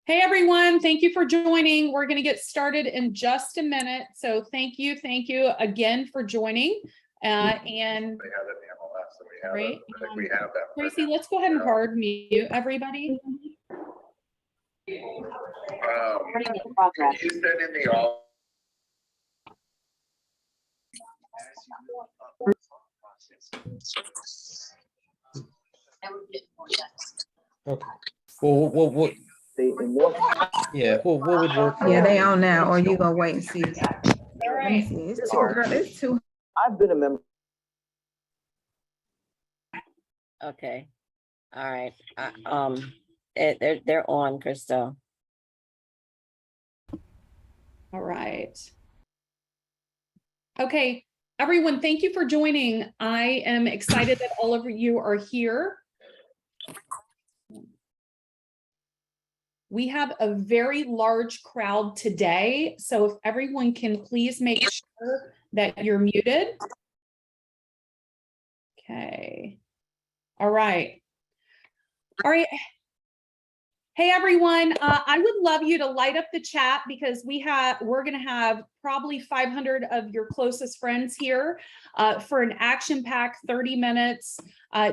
Hey everyone, thank you for joining. We're going to get started in just a minute. So thank you again for joining. And They have it in the MLS, so we have right, it. I think we have that. Tracy, let's go ahead and hard mute everybody. You said in the all. Okay. Well, yeah, what would work? Yeah, they on now, or you gonna wait and see? All Let me right. see. It's too, girl, it's too. I've been a member. Okay. All right. They're on, Crystal. All right. Okay, everyone, thank you for joining. I am excited that all of you are here. We have a very large crowd today, so if everyone can please make sure that you're muted. Okay. All right. All right. Hey everyone, I would love you to light up the chat because we're going to have probably 500 of your closest friends here for an action-packed 30 minutes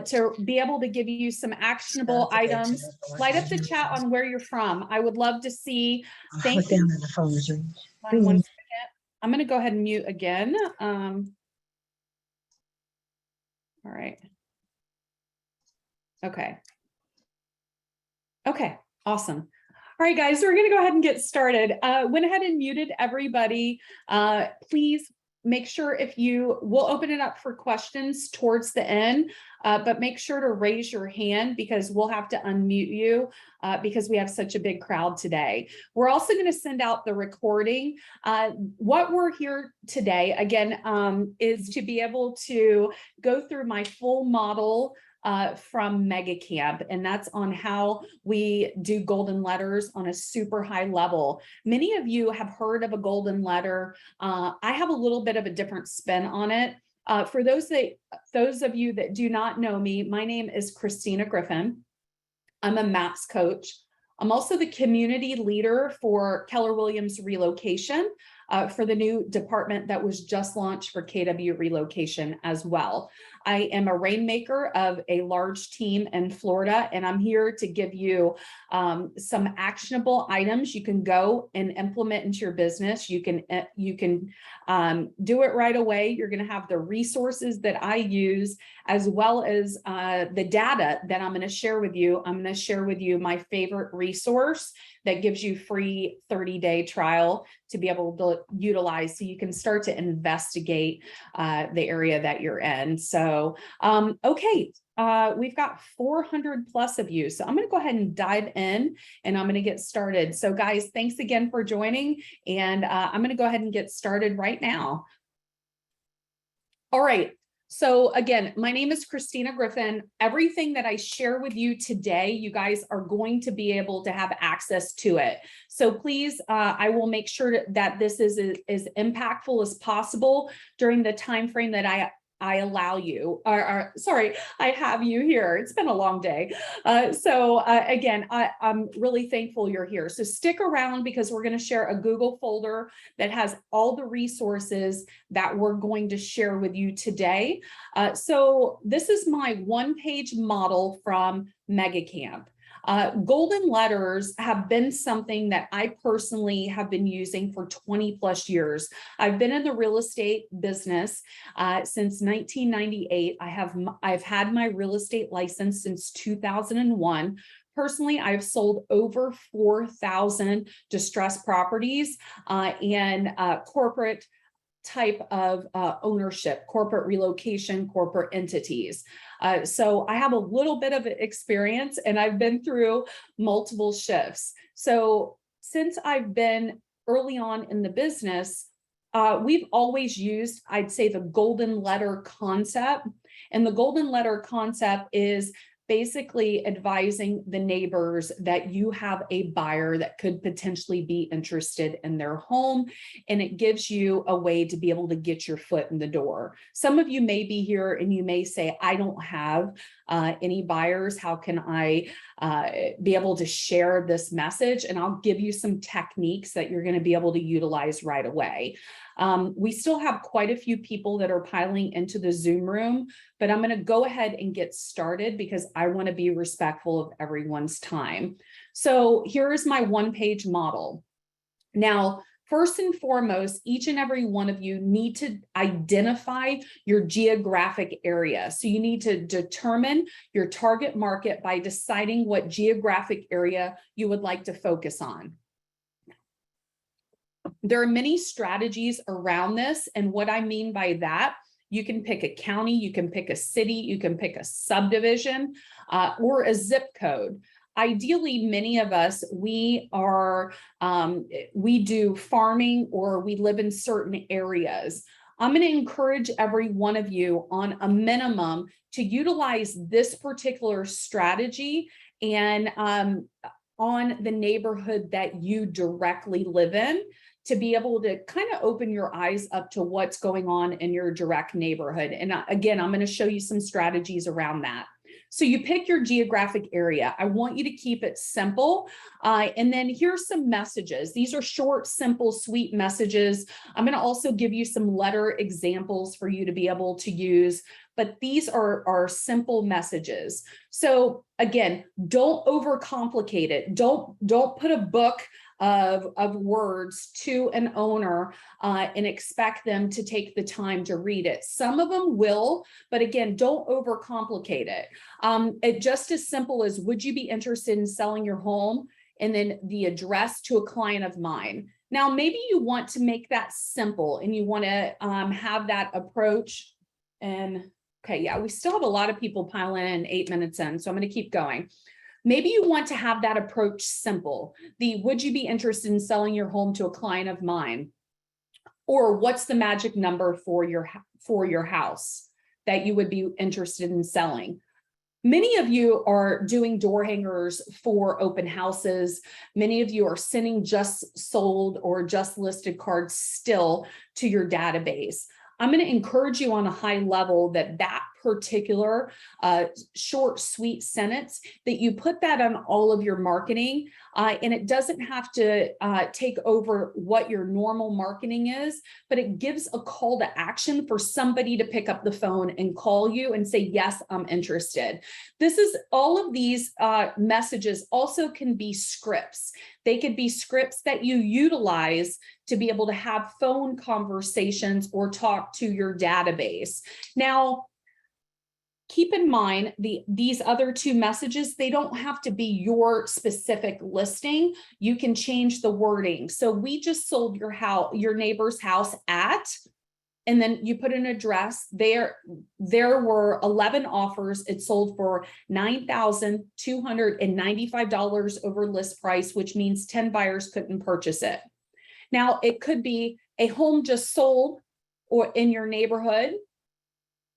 to be able to give you some actionable items. Light up the chat on where you're from. I would love to see. Thank you. One second. I'm going to go ahead and mute again. All right. Okay. Okay. Awesome. All right, guys, we're going to go ahead and get started. Went ahead and muted everybody. Please make sure we'll open it up for questions towards the end, but make sure to raise your hand because we'll have to unmute you because we have such a big crowd today. We're also going to send out the recording. What we're here today, again, is to be able to go through my full model from Mega Camp, and that's on how we do golden letters on a super high level. Many of you have heard of a golden letter. I have a little bit of a different spin on it. For those of you that do not know me, my name is Christina Griffin. I'm a MAPS coach. I'm also the community leader for Keller Williams Relocation for the new department that was just launched for KW Relocation as well. I am a rainmaker of a large team in Florida, and I'm here to give you some actionable items you can go and implement into your business. You can do it right away. You're going to have the resources that I use, as well as the data that I'm going to share with you. I'm going to share with you my favorite resource that gives you free 30-day trial to be able to utilize so you can start to investigate the area that you're in. So, okay, we've got 400 plus of you. So I'm going to go ahead and dive in and I'm going to get started. So guys, thanks again for joining. And I'm going to go ahead and get started right now. All right. So again, my name is Christina Griffin. Everything that I share with you today, you guys are going to be able to have access to it. So please, I will make sure that this is as impactful as possible during the time frame that I allow you, sorry, I have you here. It's been a long day. Again, I'm really thankful you're here. So stick around because we're going to share a Google folder that has all the resources that we're going to share with you today. So this is my one-page model from Mega Camp. Golden letters have been something that I personally have been using for 20 plus years. I've been in the real estate business since 1998. I've had my real estate license since 2001. Personally, I've sold over 4,000 distressed properties and corporate type of ownership, corporate relocation, corporate entities. So I have a little bit of experience and I've been through multiple shifts. So since I've been early on in the business, we've always used, I'd say, the golden letter concept. And the golden letter concept is basically advising the neighbors that you have a buyer that could potentially be interested in their home, and it gives you a way to be able to get your foot in the door. Some of you may be here and you may say, I don't have any buyers. How can I be able to share this message? And I'll give you some techniques that you're going to be able to utilize right away. We still have quite a few people that are piling into the Zoom room, but I'm going to go ahead and get started because I want to be respectful of everyone's time. So here is my one-page model. Now, first and foremost, each and every one of you need to identify your geographic area. So you need to determine your target market by deciding what geographic area you would like to focus on. There are many strategies around this, and what I mean by that, you can pick a county, you can pick a city, you can pick a subdivision, or a zip code. Ideally, many of us, we do farming or we live in certain areas. I'm going to encourage every one of you on a minimum to utilize this particular strategy and on the neighborhood that you directly live in, to be able to kind of open your eyes up to what's going on in your direct neighborhood. And again, I'm going to show you some strategies around that. So you pick your geographic area. I want you to keep it simple. And then here's some messages. These are short, simple, sweet messages. I'm going to also give you some letter examples for you to be able to use, but these are simple messages. So again, don't overcomplicate it. Don't put a book of words to an owner and expect them to take the time to read it. Some of them will, but again, don't overcomplicate it. It just as simple as, would you be interested in selling your home? And then the address to a client of mine. Now, maybe you want to make that simple and you want to have that approach. And okay, yeah, we still have a lot of people piling in 8 minutes in, so I'm going to keep going. Maybe you want to have that approach simple. Would you be interested in selling your home to a client of mine? Or what's the magic number for your house that you would be interested in selling? Many of you are doing door hangers for open houses. Many of you are sending just sold or just listed cards still to your database. I'm going to encourage you on a high level that particular short, sweet sentence, that you put that on all of your marketing, and it doesn't have to take over what your normal marketing is, but it gives a call to action for somebody to pick up the phone and call you and say, yes, I'm interested. All of these messages also can be scripts. They could be scripts that you utilize to be able to have phone conversations or talk to your database. Now, keep in mind these other two messages, they don't have to be your specific listing. You can change the wording. So we just sold your neighbor's house at, and then you put an address there. There were 11 offers. It sold for $9,295 over list price, which means 10 buyers couldn't purchase it. Now, it could be a home just sold or in your neighborhood,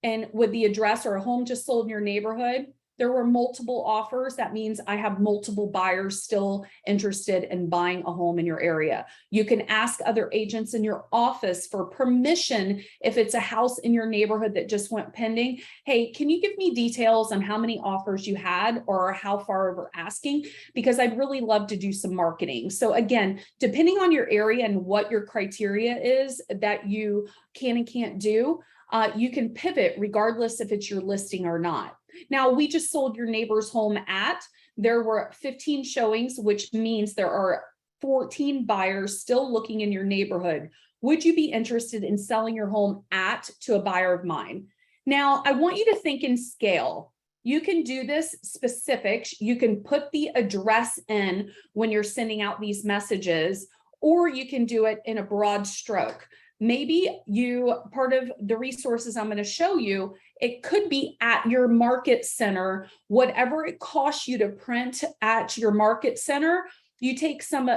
and with the address, or a home just sold in your neighborhood, there were multiple offers. That means I have multiple buyers still interested in buying a home in your area. You can ask other agents in your office for permission if it's a house in your neighborhood that just went pending. Hey, can you give me details on how many offers you had or how far over asking? Because I'd really love to do some marketing. So again, depending on your area and what your criteria is that you can and can't do, you can pivot regardless if it's your listing or not. Now, we just sold your neighbor's home there were 15 showings, which means there are 14 buyers still looking in your neighborhood. Would you be interested in selling your home to a buyer of mine? Now, I want you to think in scale. You can do this specifics. You can put the address in when you're sending out these messages, or you can do it in a broad stroke. Maybe part of the resources I'm going to show you, it could be at your market center, whatever it costs you to print at your market center, you take some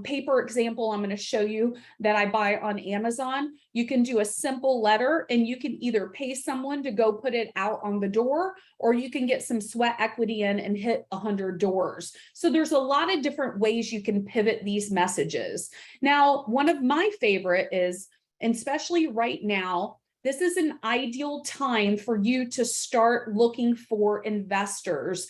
paper example I'm going to show you that I buy on Amazon. You can do a simple letter and you can either pay someone to go put it out on the door, or you can get some sweat equity in and hit 100 doors. So there's a lot of different ways you can pivot these messages. Now, one of my favorite is, and especially right now, this is an ideal time for you to start looking for investors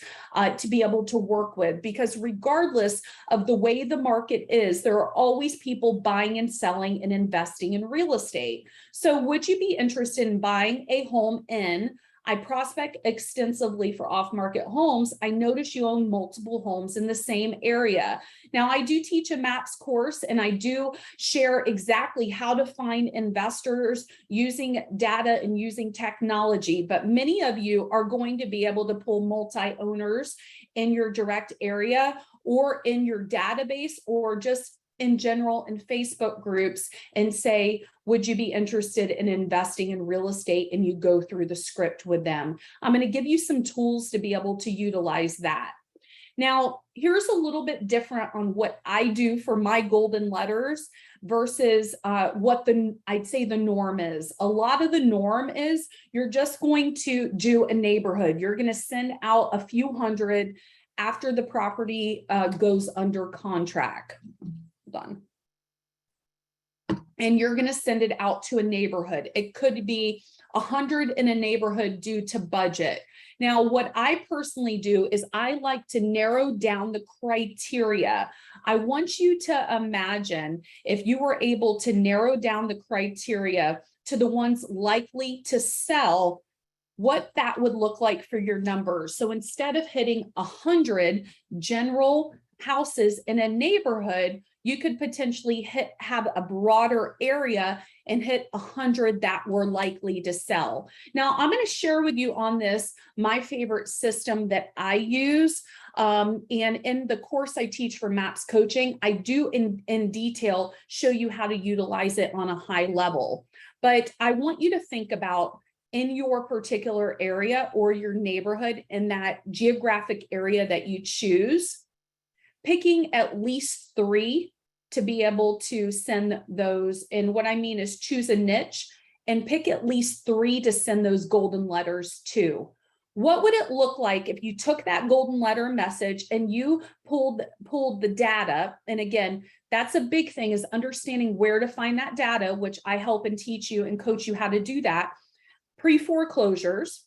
to be able to work with, because regardless of the way the market is, there are always people buying and selling and investing in real estate. So would you be interested in buying a home in? I prospect extensively for off-market homes. I notice you own multiple homes in the same area. Now, I do teach a MAPS course, and I do share exactly how to find investors using data and using technology. But many of you are going to be able to pull multi-owners in your direct area or in your database, or just in general in Facebook groups, and say, would you be interested in investing in real estate? And you go through the script with them. I'm going to give you some tools to be able to utilize that. Now, here's a little bit different on what I do for my golden letters versus what I'd say the norm is. A lot of the norm is you're just going to do a neighborhood. You're going to send out a few hundred after the property goes under contract. Done. And you're going to send it out to a neighborhood. It could be 100 in a neighborhood due to budget. Now, what I personally do is I like to narrow down the criteria. I want you to imagine if you were able to narrow down the criteria to the ones likely to sell, what that would look like for your numbers. So instead of hitting 100 general houses in a neighborhood, you could potentially have a broader area and hit 100 that were likely to sell. Now, I'm going to share with you on this my favorite system that I use. And in the course I teach for MAPS coaching, I do in detail show you how to utilize it on a high level. But I want you to think about, in your particular area or your neighborhood, in that geographic area that you choose, picking at least 3 to be able to send those. And what I mean is choose a niche and pick at least 3 to send those golden letters to. What would it look like if you took that golden letter message and you pulled the data? And again, that's a big thing, is understanding where to find that data, which I help and teach you and coach you how to do that. Pre-foreclosures.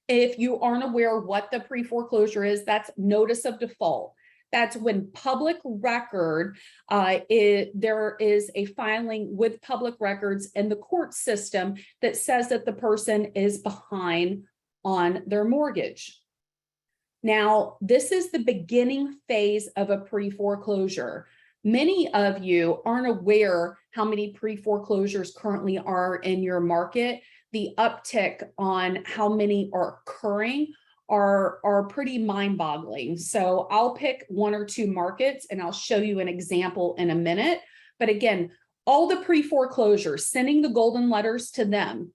If you aren't aware what the pre-foreclosure is, that's notice of default. That's when public record, there is a filing with public records in the court system that says that the person is behind on their mortgage. Now, this is the beginning phase of a pre-foreclosure. Many of you aren't aware how many pre-foreclosures currently are in your market. The uptick on how many are occurring are pretty mind-boggling. So I'll pick 1 or 2 markets and I'll show you an example in a minute. But again, all the pre-foreclosures, sending the golden letters to them.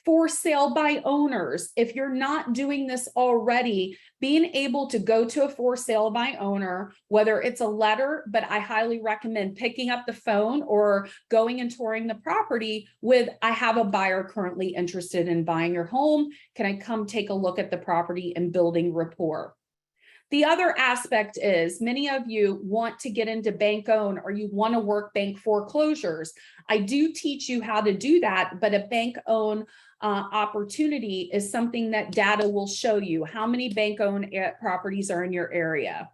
For sale by owners, if you're not doing this already, being able to go to a for sale by owner, whether it's a letter, but I highly recommend picking up the phone or going and touring the property with, I have a buyer currently interested in buying your home. Can I come take a look at the property, and building rapport? The other aspect is many of you want to get into bank own, or you want to work bank foreclosures. I do teach you how to do that, but a bank own opportunity is something that data will show you how many bank owned properties are in your area.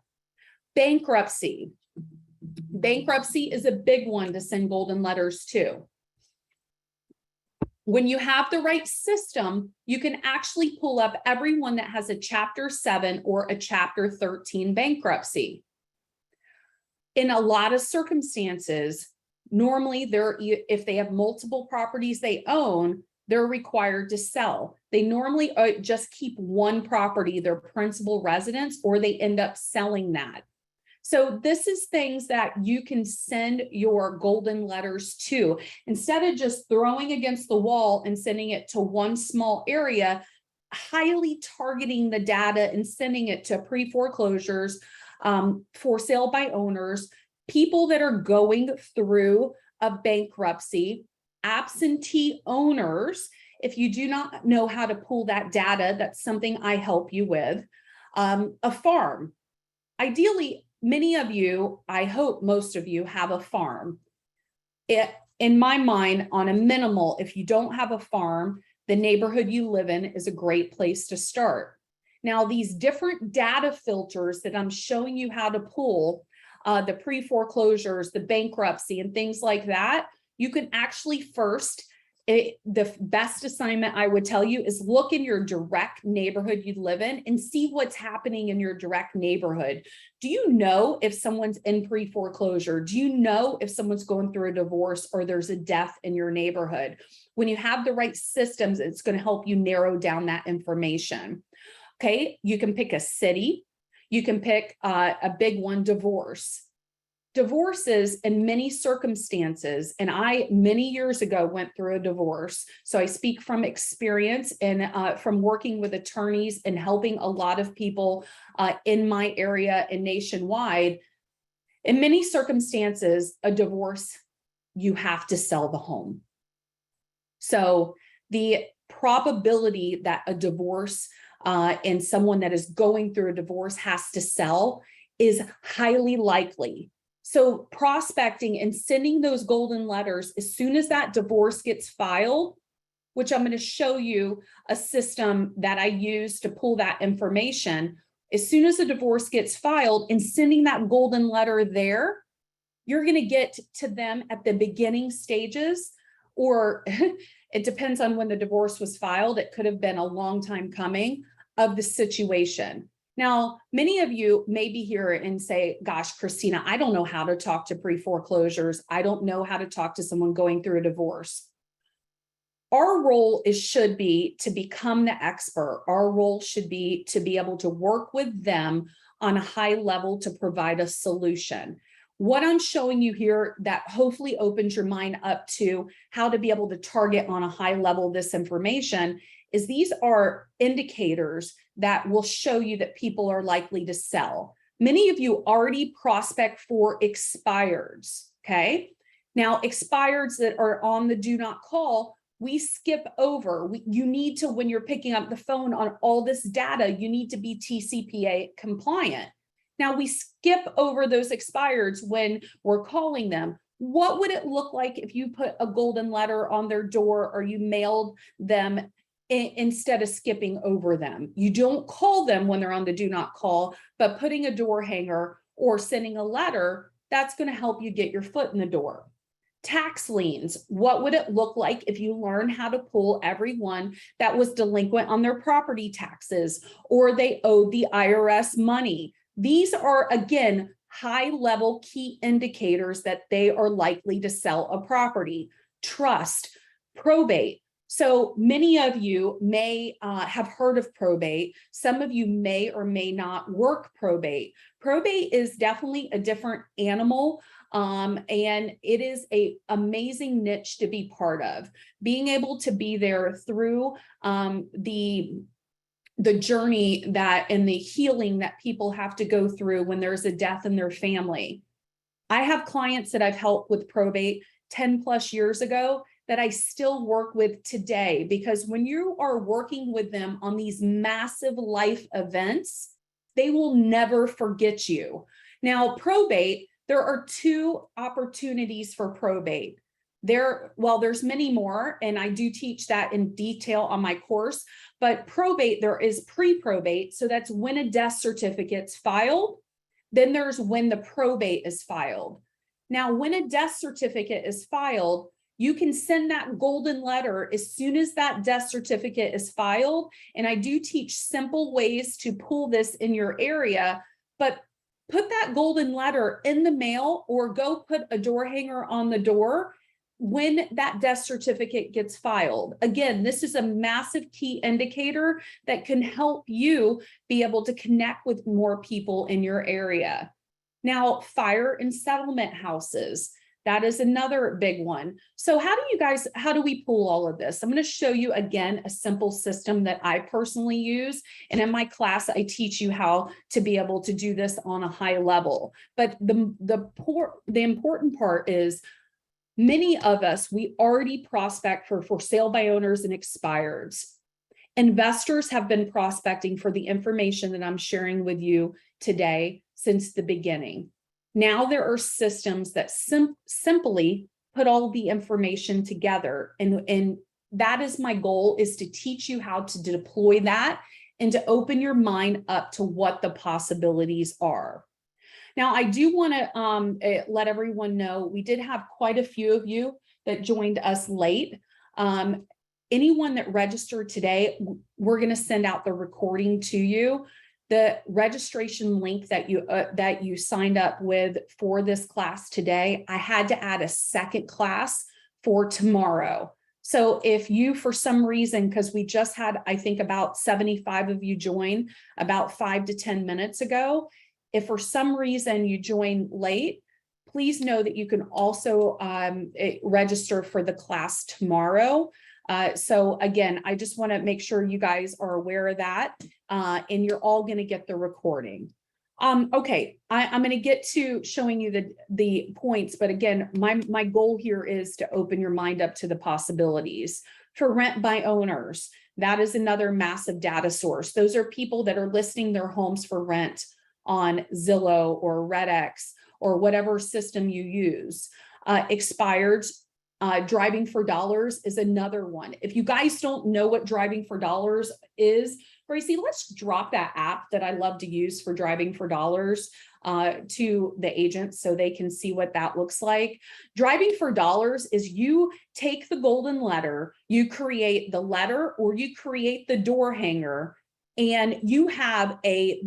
Bankruptcy. Bankruptcy is a big one to send golden letters to. When you have the right system, you can actually pull up everyone that has a Chapter 7 or a Chapter 13 bankruptcy. In a lot of circumstances, normally if they have multiple properties they own, they're required to sell. They normally just keep one property, their principal residence, or they end up selling that. So this is things that you can send your golden letters to. Instead of just throwing against the wall and sending it to one small area, highly targeting the data and sending it to pre-foreclosures, for sale by owners, people that are going through a bankruptcy, absentee owners. If you do not know how to pull that data, that's something I help you with. A farm. Ideally, many of you, I hope most of you have a farm. In my mind, on a minimal, if you don't have a farm, the neighborhood you live in is a great place to start. Now, these different data filters that I'm showing you how to pull, the pre-foreclosures, the bankruptcy, and things like that, you can actually first, the best assignment I would tell you is look in your direct neighborhood you live in and see what's happening in your direct neighborhood. Do you know if someone's in pre-foreclosure? Do you know if someone's going through a divorce or there's a death in your neighborhood? When you have the right systems, it's going to help you narrow down that information. Okay, you can pick a city. You can pick a big one, divorce. Divorces in many circumstances, and I many years ago went through a divorce, so I speak from experience and from working with attorneys and helping a lot of people in my area and nationwide. In many circumstances, a divorce, you have to sell the home. So the probability that a divorce and someone that is going through a divorce has to sell is highly likely. So prospecting and sending those golden letters as soon as that divorce gets filed, which I'm going to show you a system that I use to pull that information. As soon as the divorce gets filed and sending that golden letter there, you're going to get to them at the beginning stages, or it depends on when the divorce was filed. It could have been a long time coming of the situation. Now, many of you may be here and say, gosh, Christina, I don't know how to talk to pre-foreclosures. I don't know how to talk to someone going through a divorce. Our role should be to become the expert. Our role should be to be able to work with them on a high level to provide a solution. What I'm showing you here that hopefully opens your mind up to how to be able to target on a high level this information is these are indicators that will show you that people are likely to sell. Many of you already prospect for expireds, okay? Now, expireds that are on the do not call, we skip over. You need to, when you're picking up the phone on all this data, you need to be TCPA compliant. Now, we skip over those expireds when we're calling them. What would it look like if you put a golden letter on their door or you mailed them instead of skipping over them? You don't call them when they're on the do not call, but putting a door hanger or sending a letter, that's going to help you get your foot in the door. Tax liens, what would it look like if you learn how to pull everyone that was delinquent on their property taxes or they owed the IRS money? These are, again, high-level key indicators that they are likely to sell a property. Trust, probate. So many of you may have heard of probate. Some of you may or may not work probate. Probate is definitely a different animal, and it is an amazing niche to be part of. Being able to be there through the journey that and the healing that people have to go through when there's a death in their family. I have clients that I've helped with probate 10 plus years ago that I still work with today, because when you are working with them on these massive life events, they will never forget you. Now, probate, there are two opportunities for probate. There's many more, and I do teach that in detail on my course, but probate, there is pre-probate. So that's when a death certificate's filed. Then there's when the probate is filed. Now, when a death certificate is filed, you can send that golden letter as soon as that death certificate is filed. And I do teach simple ways to pull this in your area, but put that golden letter in the mail or go put a door hanger on the door when that death certificate gets filed. Again, this is a massive key indicator that can help you be able to connect with more people in your area. Now, fire and settlement houses. That is another big one. So how do we pull all of this? I'm going to show you again a simple system that I personally use. And in my class, I teach you how to be able to do this on a high level. But the important part is many of us, we already prospect for sale by owners and expireds. Investors have been prospecting for the information that I'm sharing with you today since the beginning. Now there are systems that simply put all the information together. And that is my goal, is to teach you how to deploy that and to open your mind up to what the possibilities are. Now, I do want to let everyone know, we did have quite a few of you that joined us late. Anyone that registered today, we're going to send out the recording to you. The registration link that you signed up with for this class today, I had to add a second class for tomorrow. So if you, for some reason, because we just had, I think, about 75 of you join about 5 to 10 minutes ago, if for some reason you join late, please know that you can also register for the class tomorrow. So again, I just want to make sure you guys are aware of that, and you're all going to get the recording. Okay, I'm going to get to showing you the points, but again, my goal here is to open your mind up to the possibilities. For rent by owners, that is another massive data source. Those are people that are listing their homes for rent on Zillow or RedX or whatever system you use. Expired. Driving for dollars is another one. If you guys don't know what driving for dollars is, Gracie, let's drop that app that I love to use for driving for dollars to the agents so they can see what that looks like. Driving for dollars is you take the golden letter, you create the letter or you create the door hanger, and you have a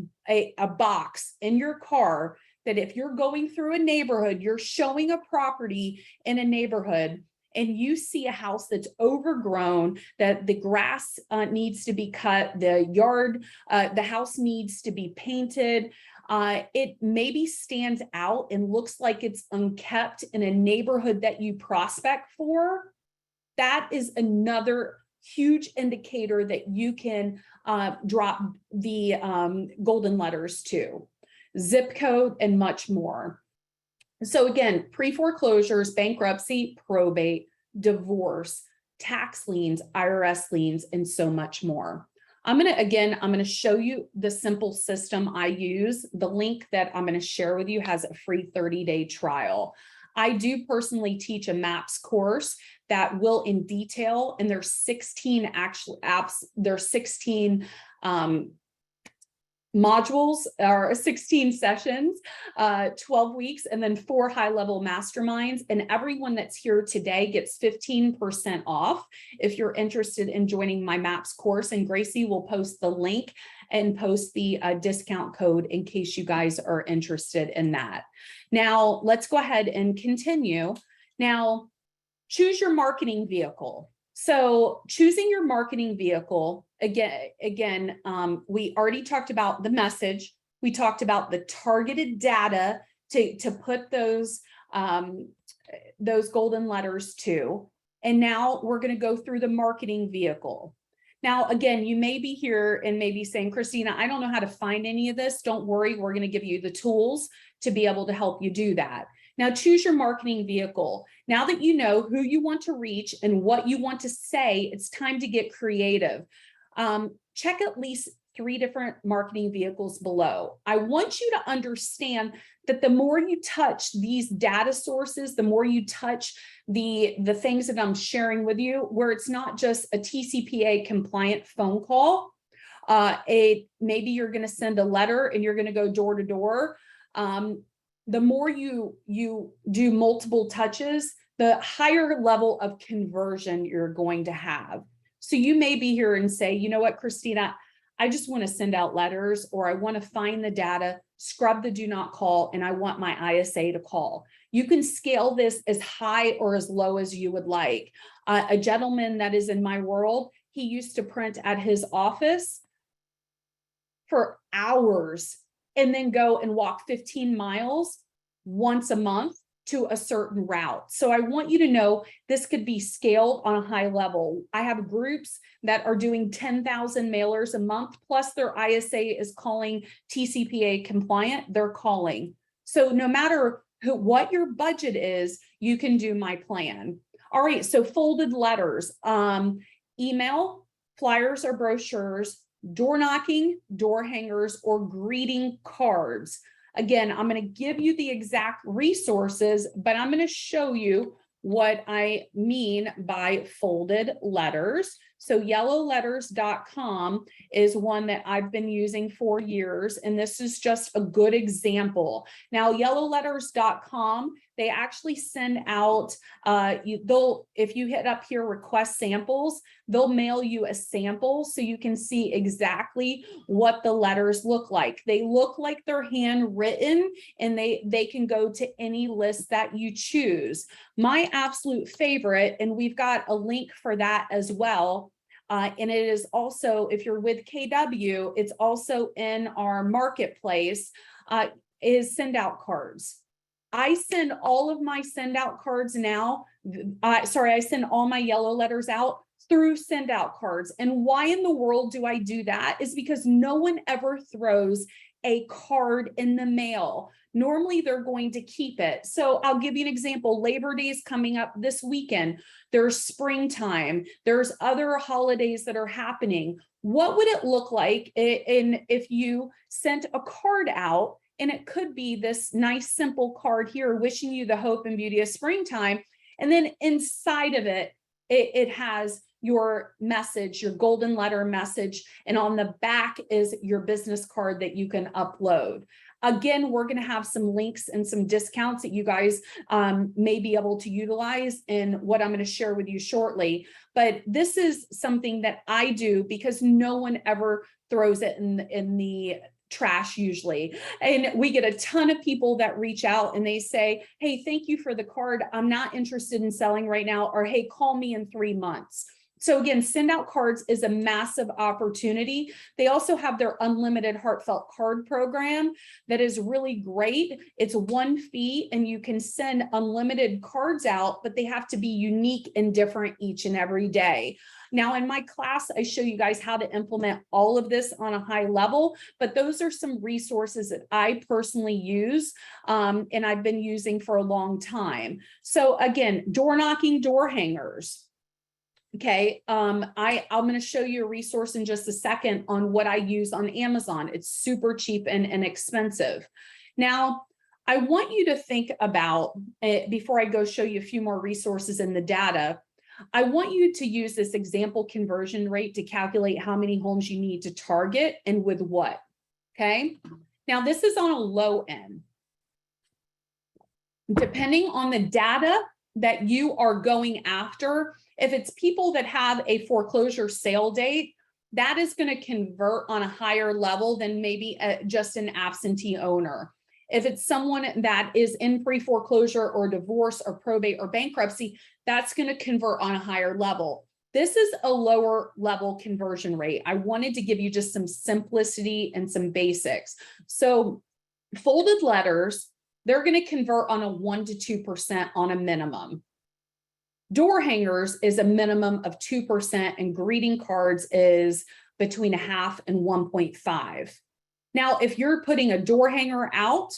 box in your car that if you're going through a neighborhood, you're showing a property in a neighborhood and you see a house that's overgrown, that the grass needs to be cut, the house needs to be painted, it maybe stands out and looks like it's unkept in a neighborhood that you prospect for, that is another huge indicator that you can drop the golden letters to. Zip code, and much more. So again, pre-foreclosures, bankruptcy, probate, divorce, tax liens, IRS liens, and so much more. I'm going to show you the simple system I use. The link that I'm going to share with you has a free 30-day trial. I do personally teach a MAPS course that will in detail, and there's 16 actual apps, there's 16 modules or 16 sessions, 12 weeks, and then 4 high-level masterminds. And everyone that's here today gets 15% off if you're interested in joining my MAPS course. And Gracie will post the link and post the discount code in case you guys are interested in that. Now, let's go ahead and continue. Now, choose your marketing vehicle. So choosing your marketing vehicle, again, we already talked about the message. We talked about the targeted data to put those golden letters to. And now we're going to go through the marketing vehicle. Now, again, you may be here and maybe saying, Christina, I don't know how to find any of this. Don't worry, we're going to give you the tools to be able to help you do that. Now, choose your marketing vehicle. Now that you know who you want to reach and what you want to say, it's time to get creative. Check at least 3 different marketing vehicles below. I want you to understand that the more you touch these data sources, the more you touch the things that I'm sharing with you, where it's not just a TCPA compliant phone call. Maybe you're going to send a letter and you're going to go door to door. The more you do multiple touches, the higher level of conversion you're going to have. So you may be here and say, you know what, Christina, I just want to send out letters, or I want to find the data, scrub the do not call, and I want my ISA to call. You can scale this as high or as low as you would like. A gentleman that is in my world, he used to print at his office for hours and then go and walk 15 miles once a month to a certain route. So I want you to know this could be scaled on a high level. I have groups that are doing 10,000 mailers a month, plus their ISA is calling TCPA compliant, they're calling. So no matter what your budget is, you can do my plan. All right, so folded letters, email, flyers or brochures, door knocking, door hangers, or greeting cards. Again, I'm going to give you the exact resources, but I'm going to show you what I mean by folded letters. So yellowletters.com is one that I've been using for years, and this is just a good example. Now, yellowletters.com, they actually send out, if you hit up here, request samples, they'll mail you a sample so you can see exactly what the letters look like. They look like they're handwritten, and they can go to any list that you choose. My absolute favorite, and we've got a link for that as well, and it is also, if you're with KW, it's also in our marketplace, is send out cards. I send all of my send out cards now. I send all my yellow letters out through send out cards. And why in the world do I do that? Is because no one ever throws a card in the mail. Normally they're going to keep it. So I'll give you an example. Labor Day is coming up this weekend. There's springtime. There's other holidays that are happening. What would it look like if you sent a card out? And it could be this nice, simple card here, wishing you the hope and beauty of springtime. And then inside of it, it has your message, your golden letter message. And on the back is your business card that you can upload. Again, we're going to have some links and some discounts that you guys may be able to utilize in what I'm going to share with you shortly. But this is something that I do because no one ever throws it in the trash usually. And we get a ton of people that reach out and they say, hey, thank you for the card. I'm not interested in selling right now. Or hey, call me in 3 months. So again, send out cards is a massive opportunity. They also have their unlimited heartfelt card program that is really great. It's one fee and you can send unlimited cards out, but they have to be unique and different each and every day. Now in my class, I show you guys how to implement all of this on a high level, but those are some resources that I personally use and I've been using for a long time. So again, door knocking, door hangers. Okay, I'm going to show you a resource in just a second on what I use on Amazon. It's super cheap and inexpensive. Now, I want you to think about, before I go show you a few more resources in the data, I want you to use this example conversion rate to calculate how many homes you need to target and with what, okay? Now, this is on a low end. Depending on the data that you are going after, if it's people that have a foreclosure sale date, that is going to convert on a higher level than maybe just an absentee owner. If it's someone that is in pre-foreclosure or divorce or probate or bankruptcy, that's going to convert on a higher level. This is a lower level conversion rate. I wanted to give you just some simplicity and some basics. So folded letters, they're going to convert on a 1 to 2% on a minimum. Door hangers is a minimum of 2%, and greeting cards is between 0.5 and 1.5. Now, if you're putting a door hanger out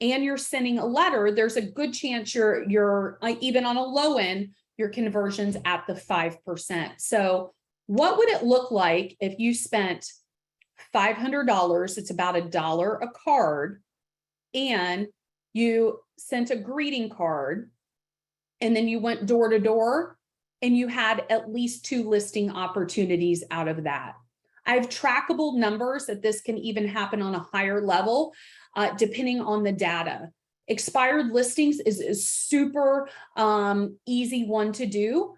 and you're sending a letter, there's a good chance you're even on a low end, your conversion's at the 5%. So what would it look like if you spent $500, it's about $1 a card, and you sent a greeting card, and then you went door to door and you had at least 2 listing opportunities out of that. I have trackable numbers that this can even happen on a higher level, depending on the data. Expired listings is a super easy one to do.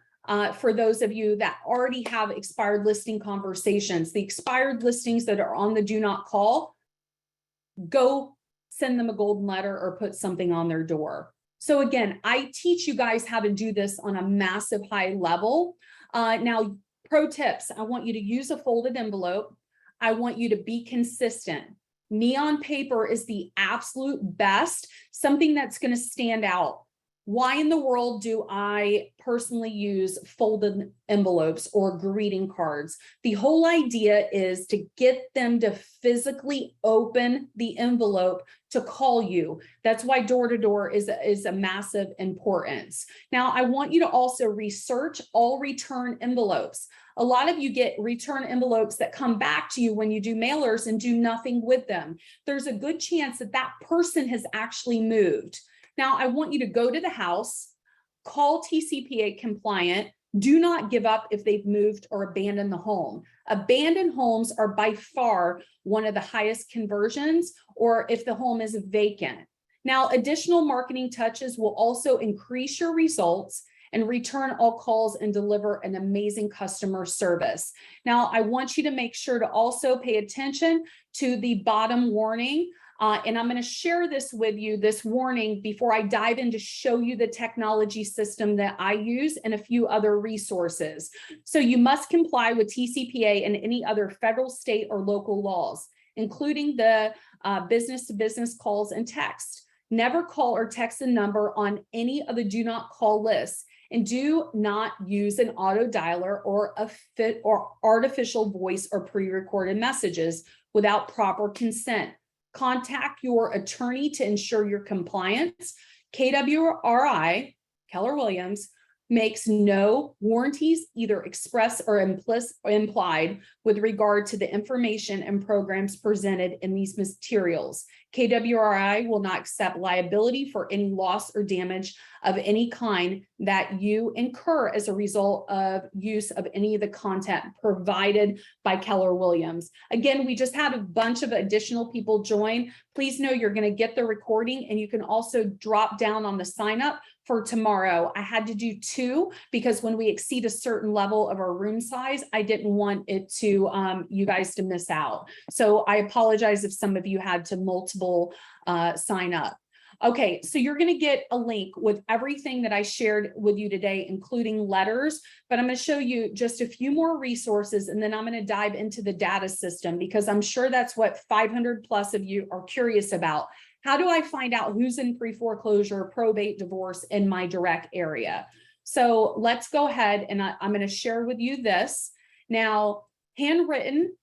For those of you that already have expired listing conversations, the expired listings that are on the do not call, go send them a golden letter or put something on their door. So again, I teach you guys how to do this on a massive high level. Now, pro tips, I want you to use a folded envelope. I want you to be consistent. Neon paper is the absolute best, something that's going to stand out. Why in the world do I personally use folded envelopes or greeting cards? The whole idea is to get them to physically open the envelope to call you. That's why door-to-door is a massive importance. Now, I want you to also research all return envelopes. A lot of you get return envelopes that come back to you when you do mailers and do nothing with them. There's a good chance that that person has actually moved. Now, I want you to go to the house, call TCPA compliant. Do not give up if they've moved or abandoned the home. Abandoned homes are by far one of the highest conversions, or if the home is vacant. Now, additional marketing touches will also increase your results and return all calls and deliver an amazing customer service. Now, I want you to make sure to also pay attention to the bottom warning. And I'm going to share this with you, this warning, before I dive in to show you the technology system that I use and a few other resources. So you must comply with TCPA and any other federal, state, or local laws, including the business-to-business calls and text. Never call or text a number on any of the do not call lists, and do not use an auto dialer or artificial voice or pre-recorded messages without proper consent. Contact your attorney to ensure your compliance. KWRI, Keller Williams, makes no warranties, either express or implied, with regard to the information and programs presented in these materials. KWRI will not accept liability for any loss or damage of any kind that you incur as a result of use of any of the content provided by Keller Williams. Again, we just had a bunch of additional people join. Please know you're going to get the recording, and you can also drop down on the sign up for tomorrow. I had to do 2 because when we exceed a certain level of our room size, I didn't want it to you guys to miss out. So I apologize if some of you had to multiple sign up. Okay, so you're going to get a link with everything that I shared with you today, including letters, but I'm going to show you just a few more resources, and then I'm going to dive into the data system, because I'm sure that's what 500 plus of you are curious about. How do I find out who's in pre-foreclosure, probate, divorce in my direct area? So let's go ahead, and I'm going to share with you this. Now, handwritten,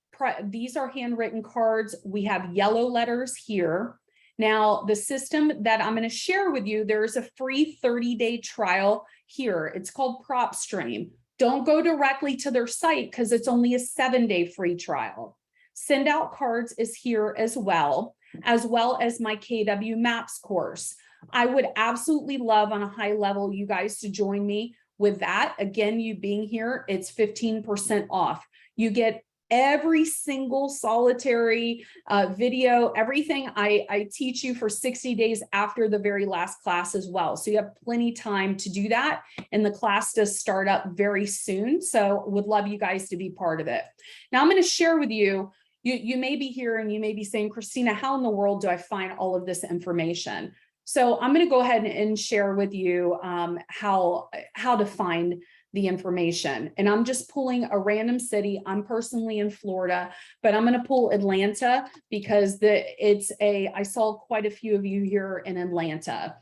these are handwritten cards. We have yellow letters here. Now, the system that I'm going to share with you, there's a free 30-day trial here. It's called PropStream. Don't go directly to their site because it's only a 7-day free trial. Send Out Cards is here as well as my KW Maps course. I would absolutely love on a high level you guys to join me with that. Again, you being here, it's 15% off. You get every single solitary video, everything I teach you for 60 days after the very last class as well. So you have plenty time to do that. And the class does start up very soon. So would love you guys to be part of it. Now I'm going to share with you, you may be here and you may be saying, Christina, how in the world do I find all of this information? So I'm going to go ahead and share with you how to find the information. And I'm just pulling a random city. I'm personally in Florida, but I'm going to pull Atlanta because I saw quite a few of you here in Atlanta.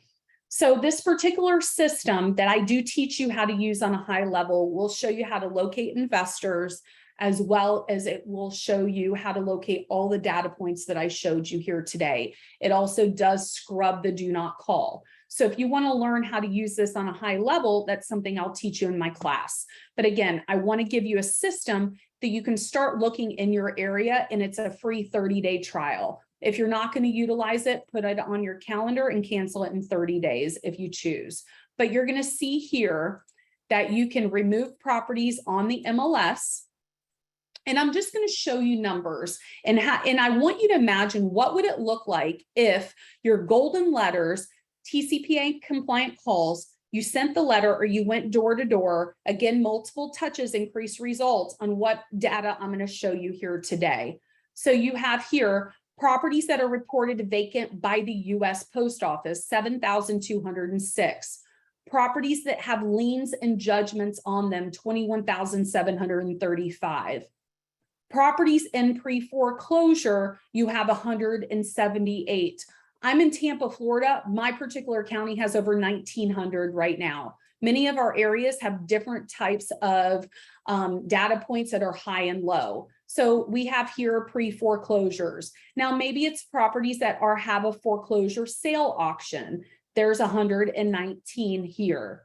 So this particular system that I do teach you how to use on a high level will show you how to locate investors, as well as it will show you how to locate all the data points that I showed you here today. It also does scrub the do not call. So if you want to learn how to use this on a high level, that's something I'll teach you in my class. But again, I want to give you a system that you can start looking in your area, and it's a free 30-day trial. If you're not going to utilize it, put it on your calendar and cancel it in 30 days if you choose. But you're going to see here that you can remove properties on the MLS. And I'm just going to show you numbers, and I want you to imagine what would it look like if your golden letters, TCPA compliant calls, you sent the letter or you went door to door. Again, multiple touches increase results on what data I'm going to show you here today. So you have here properties that are reported vacant by the U.S. Post Office, 7,206. Properties that have liens and judgments on them, 21,735. Properties in pre-foreclosure, you have 178. I'm in Tampa, Florida. My particular county has over 1,900 right now. Many of our areas have different types of data points that are high and low. So we have here pre-foreclosures. Now, maybe it's properties that have a foreclosure sale auction. There's 119 here.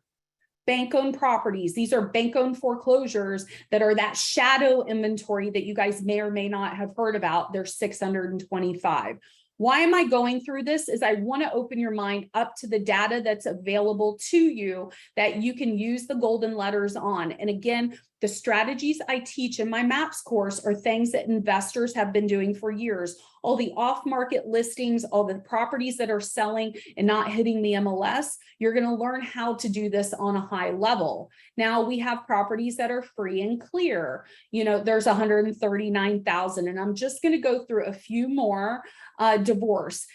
Bank-owned properties. These are bank-owned foreclosures that are that shadow inventory that you guys may or may not have heard about. There's 625. Why am I going through this? Is I want to open your mind up to the data that's available to you that you can use the golden letters on. And again, the strategies I teach in my MAPS course are things that investors have been doing for years. All the off-market listings, all the properties that are selling and not hitting the MLS, you're going to learn how to do this on a high level. Now we have properties that are free and clear. You know, there's 139,000, and I'm just going to go through a few more. Divorce.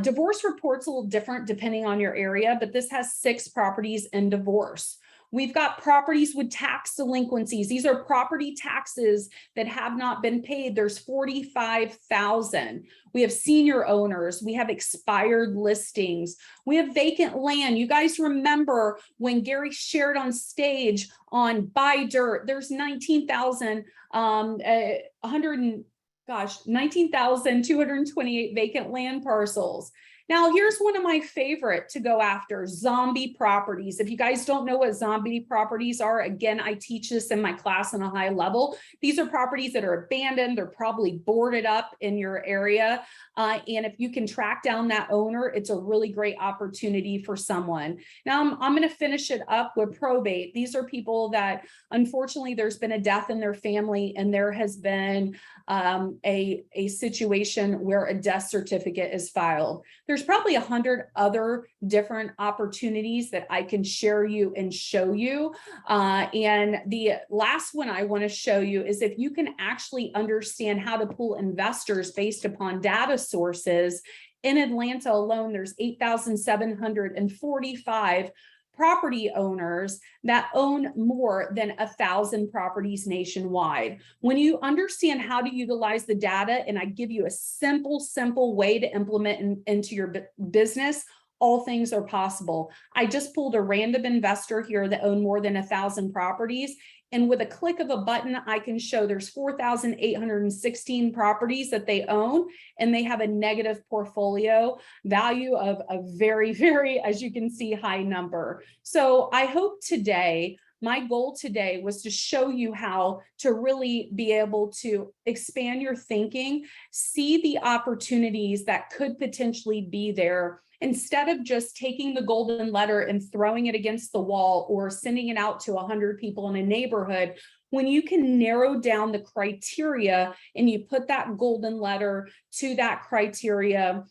Divorce report's a little different depending on your area, but this has 6 properties in divorce. We've got properties with tax delinquencies. These are property taxes that have not been paid. There's 45,000. We have senior owners. We have expired listings. We have vacant land. You guys remember when Gary shared on stage on Buy Dirt, there's 19,228 vacant land parcels. Now, here's one of my favorite to go after, zombie properties. If you guys don't know what zombie properties are, again, I teach this in my class on a high level. These are properties that are abandoned. They're probably boarded up in your area. And if you can track down that owner, it's a really great opportunity for someone. Now, I'm going to finish it up with probate. These are people that, unfortunately, there's been a death in their family, and there has been a situation where a death certificate is filed. There's probably 100 other different opportunities that I can share you and show you. And the last one I want to show you is if you can actually understand how to pull investors based upon data sources. In Atlanta alone, there's 8,745 property owners that own more than 1,000 properties nationwide. When you understand how to utilize the data, and I give you a simple way to implement into your business, all things are possible. I just pulled a random investor here that owned more than 1,000 properties. And with a click of a button, I can show there's 4,816 properties that they own, and they have a negative portfolio value of a very, very, as you can see, high number. So I hope today, my goal today was to show you how to really be able to expand your thinking, see the opportunities that could potentially be there, instead of just taking the golden letter and throwing it against the wall or sending it out to 100 people in a neighborhood. When you can narrow down the criteria and you put that golden letter to that criteria,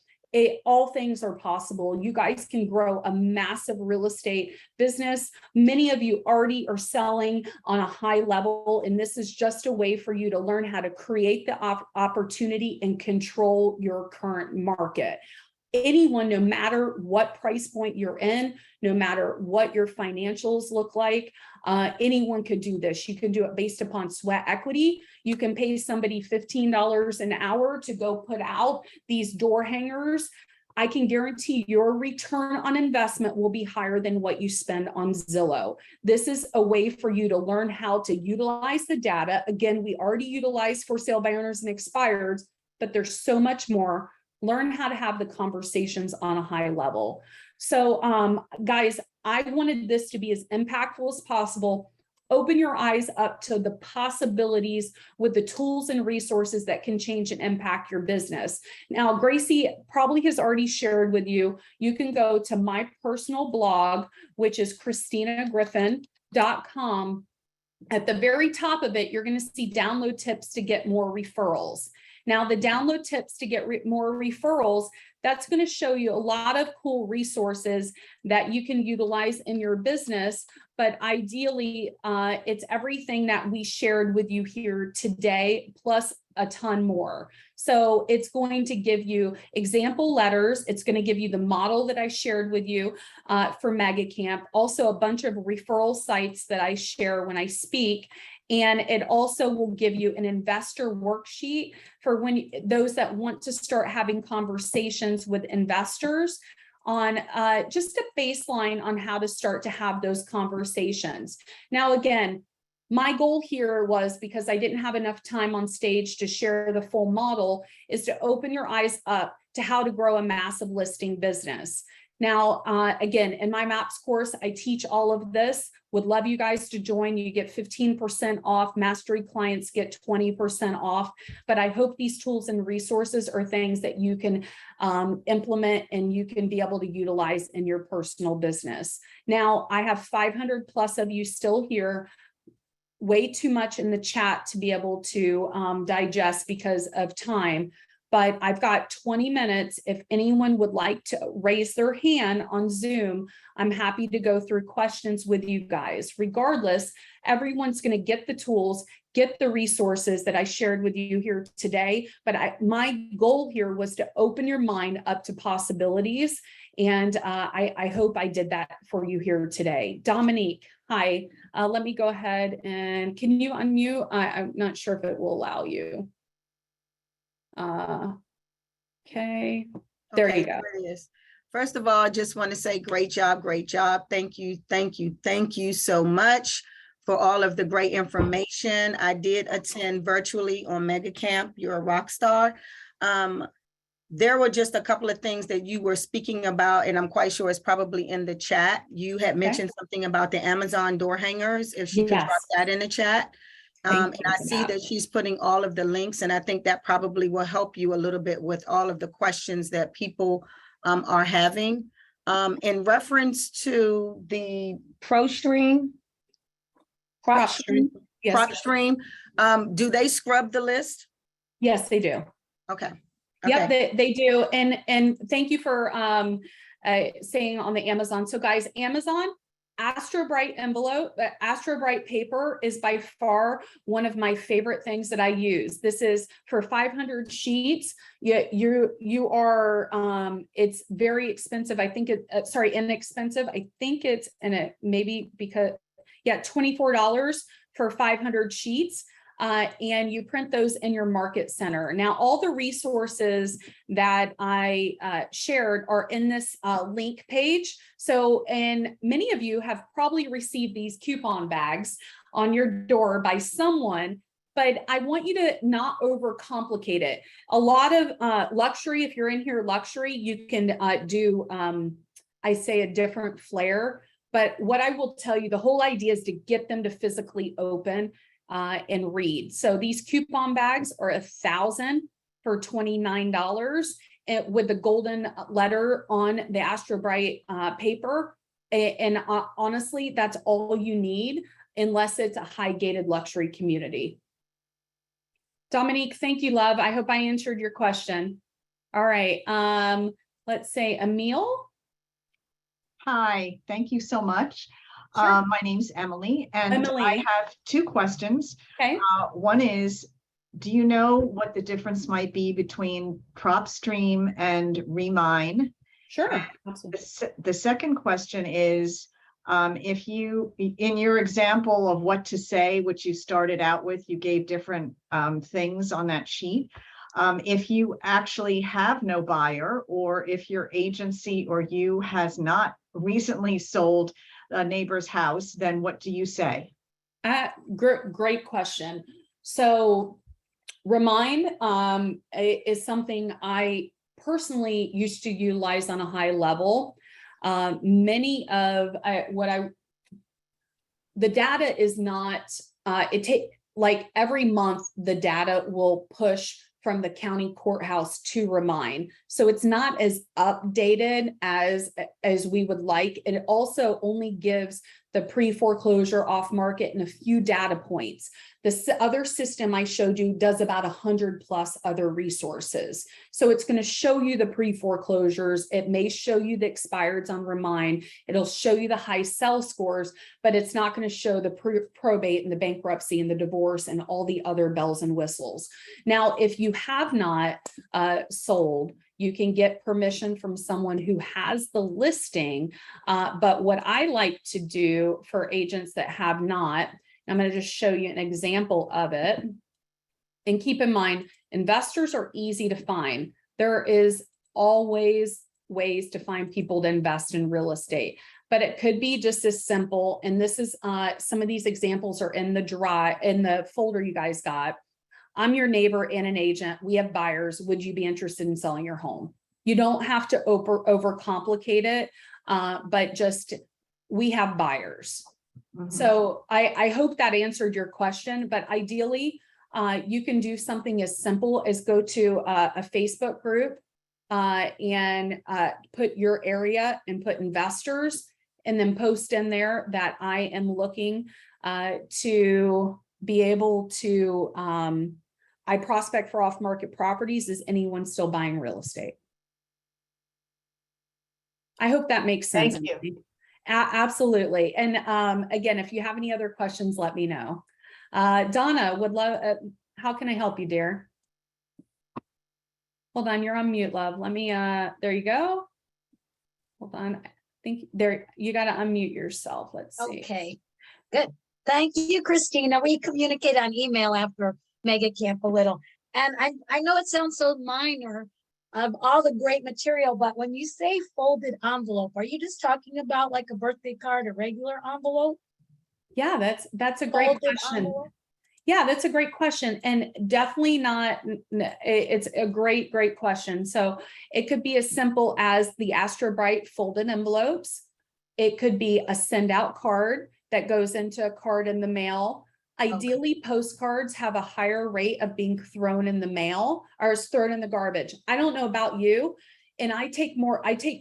all things are possible. You guys can grow a massive real estate business. Many of you already are selling on a high level, and this is just a way for you to learn how to create the opportunity and control your current market. Anyone, no matter what price point you're in, no matter what your financials look like, anyone could do this. You can do it based upon sweat equity. You can pay somebody $15 an hour to go put out these door hangers. I can guarantee your return on investment will be higher than what you spend on Zillow. This is a way for you to learn how to utilize the data. Again, we already utilize for sale by owners and expireds, but there's so much more. Learn how to have the conversations on a high level. So guys, I wanted this to be as impactful as possible. Open your eyes up to the possibilities with the tools and resources that can change and impact your business. Now, Gracie probably has already shared with you, you can go to my personal blog, which is christinagriffin.com. At the very top of it, you're going to see download tips to get more referrals. Now, the download tips to get more referrals, that's going to show you a lot of cool resources that you can utilize in your business. But ideally, it's everything that we shared with you here today, plus a ton more. So it's going to give you example letters. It's going to give you the model that I shared with you for Mega Camp, also a bunch of referral sites that I share when I speak. And it also will give you an investor worksheet for those that want to start having conversations with investors on just a baseline on how to start to have those conversations. Now, again, my goal here was, because I didn't have enough time on stage to share the full model, is to open your eyes up to how to grow a massive listing business. Now, again, in my MAPS course, I teach all of this. Would love you guys to join. You get 15% off. Mastery clients get 20% off. But I hope these tools and resources are things that you can implement and you can be able to utilize in your personal business. Now, I have 500 plus of you still here. Way too much in the chat to be able to digest because of time. But I've got 20 minutes. If anyone would like to raise their hand on Zoom, I'm happy to go through questions with you guys. Regardless, everyone's going to get the tools, get the resources that I shared with you here today. But my goal here was to open your mind up to possibilities. And I hope I did that for you here today. Dominique, hi. Let me go ahead and can you unmute? I'm not sure if it will allow you. Okay, there you go. There it is. First of all, I just want to say great job, great job. Thank you, thank you, thank you so much for all of the great information. I did attend virtually on Mega Camp. You're a rock star. There were just a couple of things that you were speaking about, and I'm quite sure it's probably in the chat. You had mentioned something about the Amazon door hangers. If she could drop that in the chat. And I see that she's putting all of the links, and I think that probably will help you a little bit with all of the questions that people are having. In reference to the PropStream, do they scrub the list? Yes, they do. Okay. Yep, they do. And thank you for saying on the Amazon. So guys, Amazon, AstroBright envelope, AstroBright paper is by far one of my favorite things that I use. This is for 500 sheets. You are, it's very expensive. I think inexpensive. I think it's maybe because, $24 for 500 sheets. And you print those in your market center. Now, all the resources that I shared are in this link page. So, and many of you have probably received these coupon bags on your door by someone, but I want you to not overcomplicate it. A lot of luxury, if you're in here luxury, you can do, I say, a different flair. But what I will tell you, the whole idea is to get them to physically open and read. So these coupon bags are 1,000 for $29 with the golden letter on the AstroBright paper. And honestly, that's all you need unless it's a high gated luxury community. Dominique, thank you, love. I hope I answered your question. All right. Let's say Emil. Hi, thank you so much. Sure. My name's Emily, and Emily. I have two questions. Okay. One is, do you know what the difference might be between PropStream and Remine? Sure. The second question is, if you, in your example of what to say, which you started out with, you gave different things on that sheet. If you actually have no buyer, or if your agency or you has not recently sold a neighbor's house, then what do you say? Great question. So Remind is something I personally used to utilize on a high level. Many of the data is not, like every month, the data will push from the county courthouse to Remind. So it's not as updated as we would like. It also only gives the pre-foreclosure off market and a few data points. The other system I showed you does about 100 plus other resources. So it's going to show you the pre-foreclosures. It may show you the expireds on Remind. It'll show you the high sell scores, but it's not going to show the probate and the bankruptcy and the divorce and all the other bells and whistles. Now, if you have not sold, you can get permission from someone who has the listing. But what I like to do for agents that have not, I'm going to just show you an example of it. And keep in mind, investors are easy to find. There is always ways to find people to invest in real estate, but it could be just as simple. And this is some of these examples are in the folder you guys got. I'm your neighbor and an agent. We have buyers. Would you be interested in selling your home? You don't have to overcomplicate it, but just we have buyers. So I hope that answered your question, but ideally, you can do something as simple as go to a Facebook group and put your area and put investors, and then post in there that I am looking to be able to, I prospect for off-market properties. Is anyone still buying real estate? I hope that makes sense. Thank you. Absolutely. And again, if you have any other questions, let me know. Donna would love, how can I help you, dear? Hold on, you're on mute, love. Let me, there you go. Hold on. I think there, you got to unmute yourself. Let's see. Okay, good. Thank you, Christina. We communicate on email after Mega Camp a little. And I know it sounds so minor of all the great material, but when you say folded envelope, are you just talking about like a birthday card, a regular envelope? Yeah, that's a great Folded question. envelope? Yeah, that's a great question, and definitely not, it's a great question. So it could be as simple as the Astro Bright folded envelopes. It could be a send out card that goes into a card in the mail. Ideally, postcards have a higher rate of being thrown in the mail or is thrown in the garbage. I don't know about you, and I take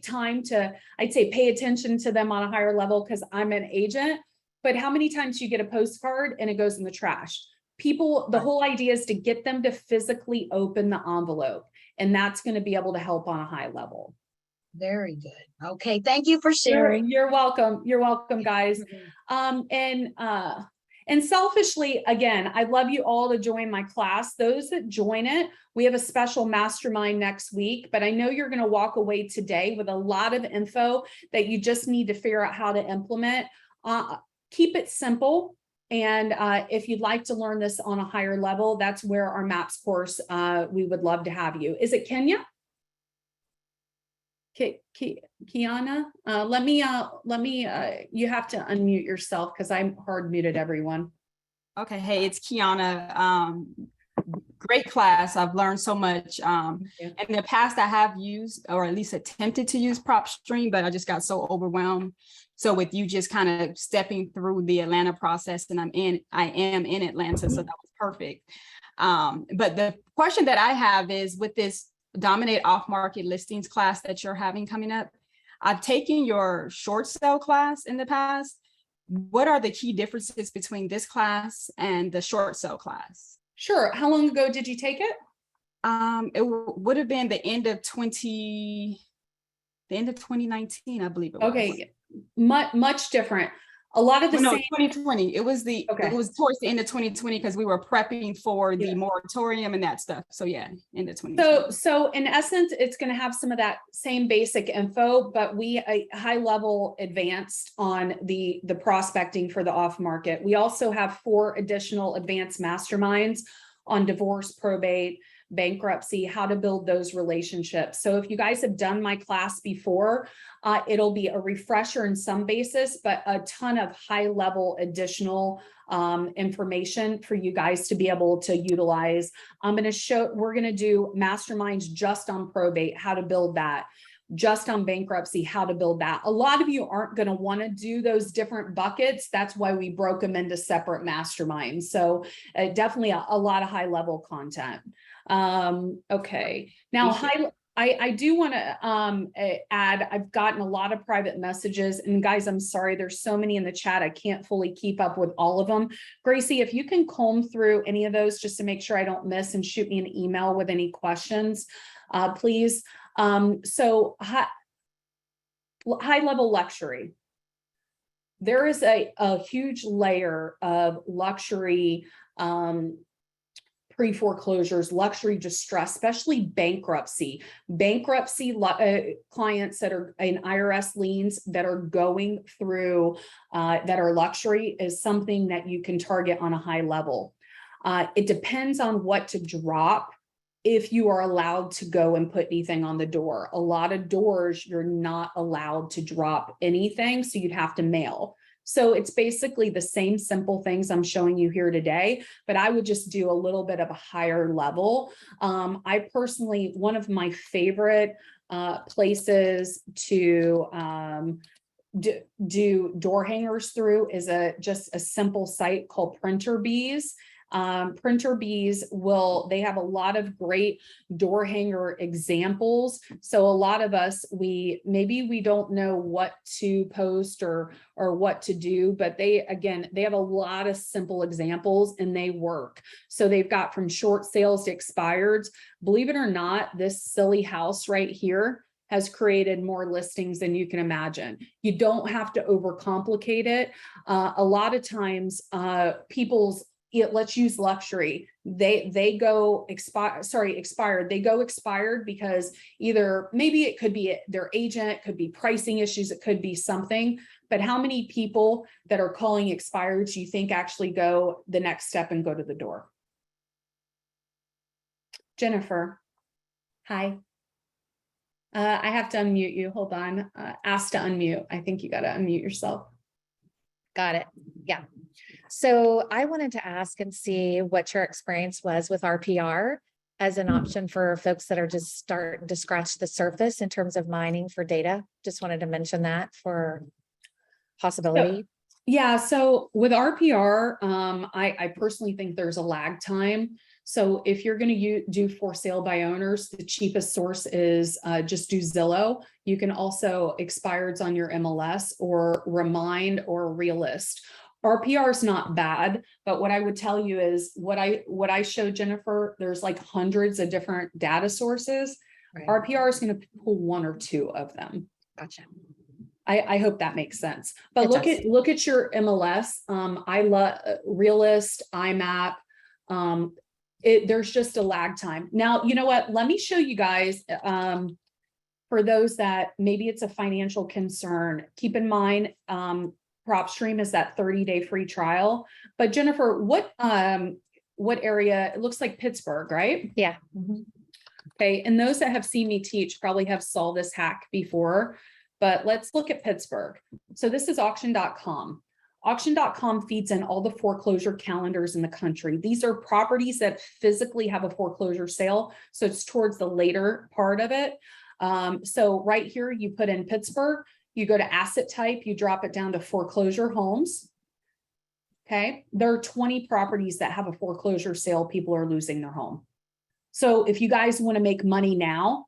time to, I'd say, pay attention to them on a higher level because I'm an agent. But how many times you get a postcard and it goes in the trash? People, the whole idea is to get them to physically open the envelope, and that's going to be able to help on a high level. Very good. Okay, thank you for sharing. You're welcome. You're welcome, guys. And selfishly, again, I'd love you all to join my class. Those that join it, we have a special mastermind next week, but I know you're going to walk away today with a lot of info that you just need to figure out how to implement. Keep it simple. And if you'd like to learn this on a higher level, that's where our MAPS course, we would love to have you. Is it Kenya? Kiana, let me, you have to unmute yourself because I'm hard muted, everyone. Okay, hey, it's Kiana. Great class. I've learned so much. In the past, I have used, or at least attempted to use PropStream, but I just got so overwhelmed. So with you just kind of stepping through the Atlanta process, and I am in Atlanta, so that was perfect. But the question that I have is, with this Dominate Off-Market Listings class that you're having coming up, I've taken your short sale class in the past. What are the key differences between this class and the short sale class? Sure. How long ago did you take it? It would have been the end of 2019, I believe it was. Okay, much different. A lot of the no, same. 2020. It was it was towards the end of 2020 because we were prepping for the moratorium and that stuff. So yeah, end of 2020. So in essence, it's going to have some of that same basic info, but we high level advanced on the prospecting for the off market. We also have 4 additional advanced masterminds on divorce, probate, bankruptcy, how to build those relationships. So if you guys have done my class before, it'll be a refresher in some basis, but a ton of high level additional information for you guys to be able to utilize. We're going to do masterminds just on probate, how to build that, just on bankruptcy, how to build that. A lot of you aren't going to want to do those different buckets. That's why we broke them into separate masterminds. So definitely a lot of high level content. Okay. Now, I do want to add, I've gotten a lot of private messages, and guys, I'm sorry, there's so many in the chat. I can't fully keep up with all of them. Gracie, if you can comb through any of those just to make sure I don't miss, and shoot me an email with any questions, please. So high level luxury. There is a huge layer of luxury pre-foreclosures, luxury distress, especially bankruptcy clients that are in IRS liens that are going through, that are luxury, is something that you can target on a high level. It depends on what to drop, if you are allowed to go and put anything on the door. A lot of doors, you're not allowed to drop anything, so you'd have to mail. So it's basically the same simple things I'm showing you here today, but I would just do a little bit of a higher level. I personally, one of my favorite places to do door hangers through is just a simple site called Printer Bees. Printer Bees they have a lot of great door hanger examples. So a lot of us, maybe we don't know what to post or what to do, but they have a lot of simple examples and they work. So they've got from short sales to expireds. Believe it or not, this silly house right here has created more listings than you can imagine. You don't have to overcomplicate it. A lot of times, let's use luxury. They go expired. They go expired because either maybe it could be their agent, it could be pricing issues, it could be something. But how many people that are calling expired do you think actually go the next step and go to the door? Jennifer, hi. I have to unmute you. Hold on. Ask to unmute. I think you got to unmute yourself. Got it. Yeah. So I wanted to ask and see what your experience was with RPR as an option for folks that are just starting to scratch the surface in terms of mining for data. Just wanted to mention that for possibility. So with RPR, I personally think there's a lag time. So if you're going to do for sale by owners, the cheapest source is just do Zillow. You can also expireds on your MLS or Remind or Realist. RPR is not bad, but what I would tell you is what I showed Jennifer, there's like hundreds of different data sources. Right. RPR is going to pull one or two of them. Gotcha. I hope that makes sense. But look at your MLS. I love Realist, IMAP. There's just a lag time. Now, you know what? Let me show you guys, for those that maybe it's a financial concern, keep in mind, PropStream is that 30-day free trial. But Jennifer, what area? It looks like Pittsburgh, right? Yeah. Mm-hmm. Okay. And those that have seen me teach probably have saw this hack before, but let's look at Pittsburgh. So this is auction.com. Auction.com feeds in all the foreclosure calendars in the country. These are properties that physically have a foreclosure sale. So it's towards the later part of it. So right here, you put in Pittsburgh, you go to asset type, you drop it down to foreclosure homes. Okay. There are 20 properties that have a foreclosure sale. People are losing their home. So if you guys want to make money now,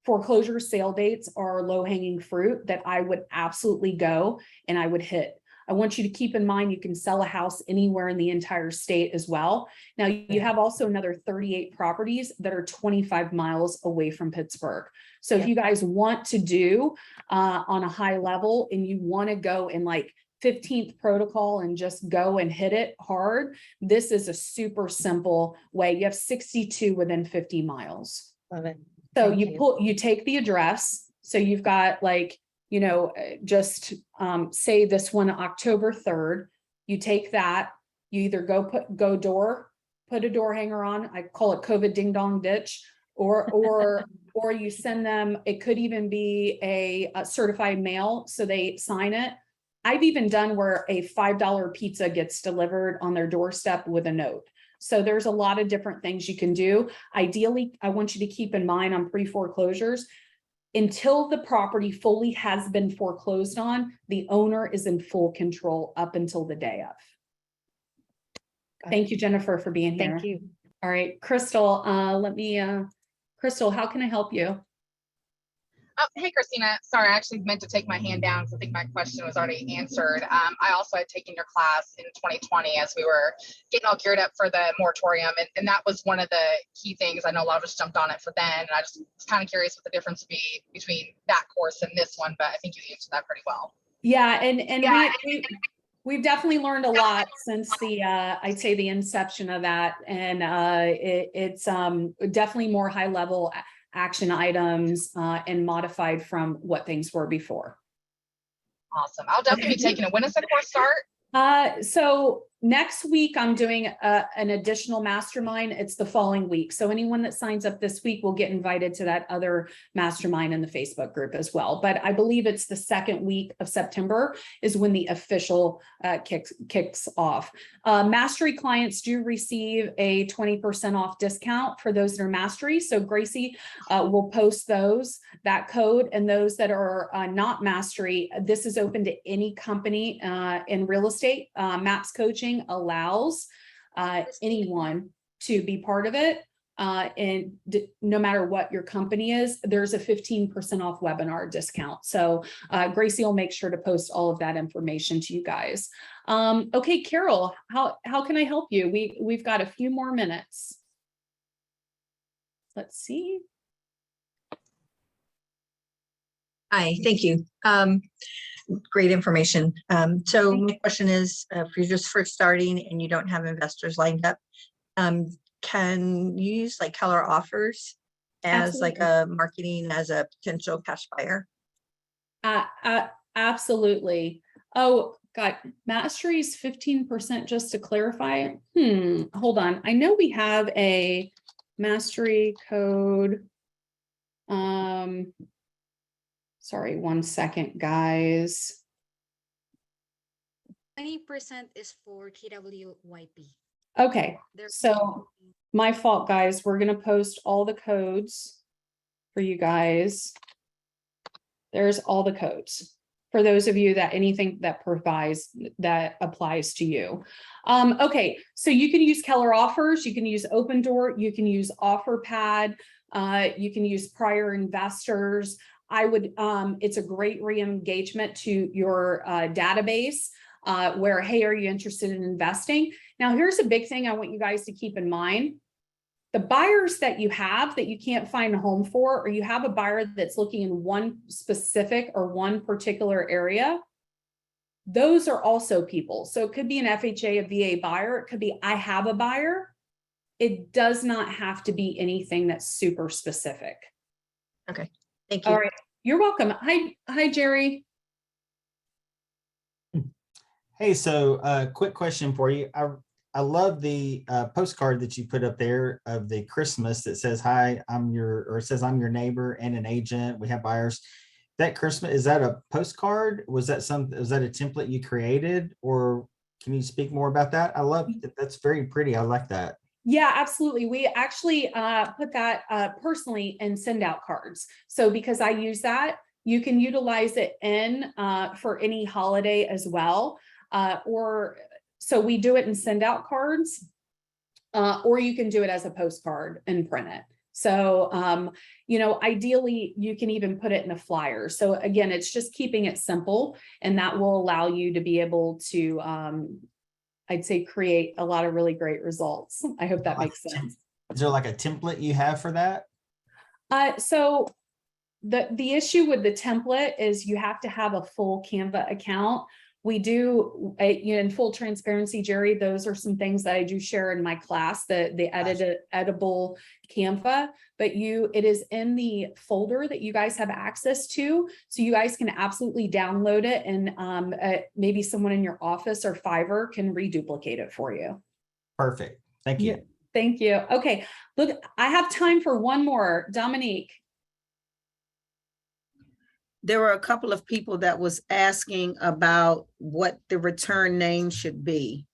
foreclosure sale dates are low-hanging fruit that I would absolutely go and I would hit. I want you to keep in mind, you can sell a house anywhere in the entire state as well. Now you have also another 38 properties that are 25 miles away from Pittsburgh. So if you guys want to do on a high level and you want to go in like 15th protocol and just go and hit it hard, this is a super simple way. You have 62 within 50 miles. Love it. So you take the address. So you've got like, you know, just say this one, October 3rd, you take that, you either put a door hanger on, I call it COVID ding dong ditch, or you send them, it could even be a certified mail. So they sign it. I've even done where a $5 pizza gets delivered on their doorstep with a note. So there's a lot of different things you can do. Ideally, I want you to keep in mind on pre-foreclosures, until the property fully has been foreclosed on, the owner is in full control up until the day of. Thank you, Jennifer, for being here. Thank you. All right, Crystal, Crystal, how can I help you? Oh, hey, Christina. Sorry, I actually meant to take my hand down because I think my question was already answered. I also had taken your class in 2020 as we were getting all geared up for the moratorium. And that was one of the key things. I know a lot of us jumped on it for then. And I just was kind of curious what the difference would be between that course and this one, but I think you answered that pretty well. Yeah, and We've definitely learned a lot since the, I'd say the inception of that. And it's definitely more high level action items and modified from what things were before. Awesome. I'll definitely be taking it. When does the course start? So next week, I'm doing an additional mastermind. It's the following week. So anyone that signs up this week will get invited to that other mastermind in the Facebook group as well. But I believe it's the second week of September is when the official kicks off. Mastery clients do receive a 20% off discount for those that are Mastery. So Gracie will post that code, and those that are not Mastery, this is open to any company in real estate. MAPS Coaching allows anyone to be part of it. And no matter what your company is, there's a 15% off webinar discount. So Gracie will make sure to post all of that information to you guys. Okay, Carol, how can I help you? We've got a few more minutes. Let's see. Hi, thank you. Great information. So my question is, if you're just first starting and you don't have investors lined up, can you use like Keller offers as like a marketing as a potential cash buyer? Absolutely. Oh, God, Mastery is 15%, just to clarify. Hold on. I know we have a Mastery code. Sorry, 1 second, guys. 20% is for KWYP. Okay, so my fault, guys. We're gonna post all the codes for you guys. There's all the codes for those of you that anything that applies to you. Okay, so you can use Keller offers, you can use Open Door, you can use OfferPad, you can use prior investors. I would, it's a great re-engagement to your database where, hey, are you interested in investing? Now, here's a big thing I want you guys to keep in mind. The buyers that you have that you can't find a home for, or you have a buyer that's looking in one specific or one particular area, those are also people. So it could be an FHA, a VA buyer. It could be, I have a buyer. It does not have to be anything that's super specific. Okay. Thank you. All right. You're welcome. Hi, Jerry. Hey, so quick question for you. I love the postcard that you put up there of the Christmas that says, hi, it says I'm your neighbor and an agent. We have buyers. That Christmas, is that a postcard? Was that a template you created, or can you speak more about that? I love that. That's very pretty. I like that. Yeah, absolutely. We actually put that personally in send out cards. So because I use that, you can utilize it in for any holiday as well. So we do it in send out cards, or you can do it as a postcard and print it. So, ideally you can even put it in a flyer. So again, it's just keeping it simple, and that will allow you to be able to, I'd say, create a lot of really great results. I hope that makes sense. Is there like a template you have for that? So the issue with the template is you have to have a full Canva account. We do, in full transparency, Jerry, those are some things that I do share in my class, the editable Canva, but it is in the folder that you guys have access to. So you guys can absolutely download it, and maybe someone in your office or Fiverr can reduplicate it for you. Perfect. Thank you. Yeah, thank you. Okay, look, I have time for one more. Dominique. There were a couple of people that was asking about what the return name should be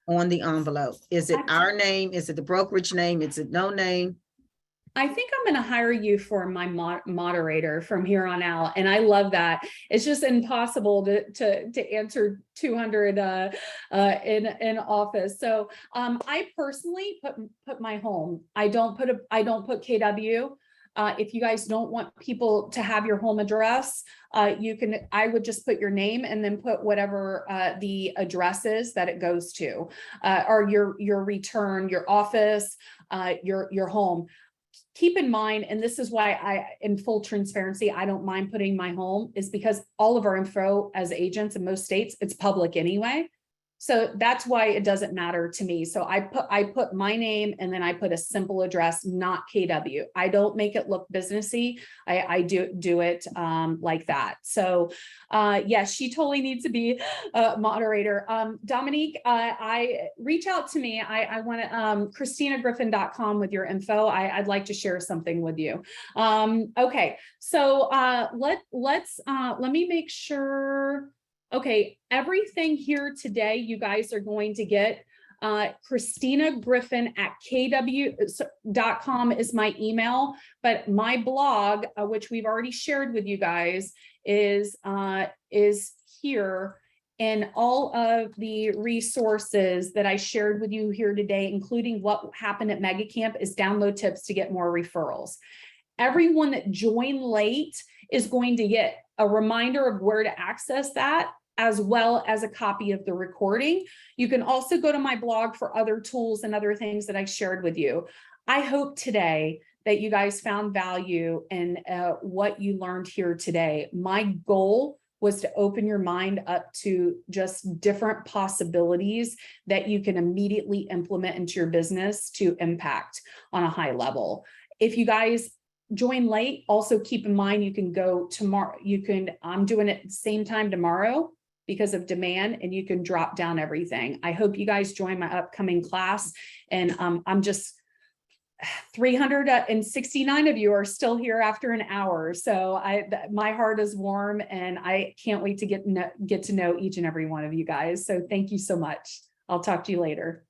on the envelope. Is it our name? Is it the brokerage name? Is it no name? I think I'm going to hire you for my moderator from here on out. And I love that. It's just impossible to answer 200 in office. So I personally put my home. I don't put KW. If you guys don't want people to have your home address, I would just put your name and then put whatever the address is that it goes to, or your return, your office, your home. keep in mind, and this is why in full transparency, I don't mind putting my home, is because all of our info as agents in most states, it's public anyway. So that's why it doesn't matter to me. So I put my name and then I put a simple address, not KW. I don't make it look businessy. I do it like that. So yes, she totally needs to be a moderator. Dominique, I reach out to me. I want to ChristinaGriffin.com with your info. I'd like to share something with you. Okay, so let me make sure. Okay, everything here today, you guys are going to get Christina Griffin at kw.com is my email, but my blog, which we've already shared with you guys, is here. And all of the resources that I shared with you here today, including what happened at Mega Camp, is download tips to get more referrals. Everyone that joined late is going to get a reminder of where to access that, as well as a copy of the recording. You can also go to my blog for other tools and other things that I shared with you. I hope today that you guys found value in what you learned here today. My goal was to open your mind up to just different possibilities that you can immediately implement into your business to impact on a high level. If you guys join late, also keep in mind you can go tomorrow. I'm doing it at the same time tomorrow because of demand, and you can drop down everything. I hope you guys join my upcoming class, and I'm just 369 of you are still here after an hour. So my heart is warm, and I can't wait to get to know each and every one of you guys. So thank you so much. I'll talk to you later.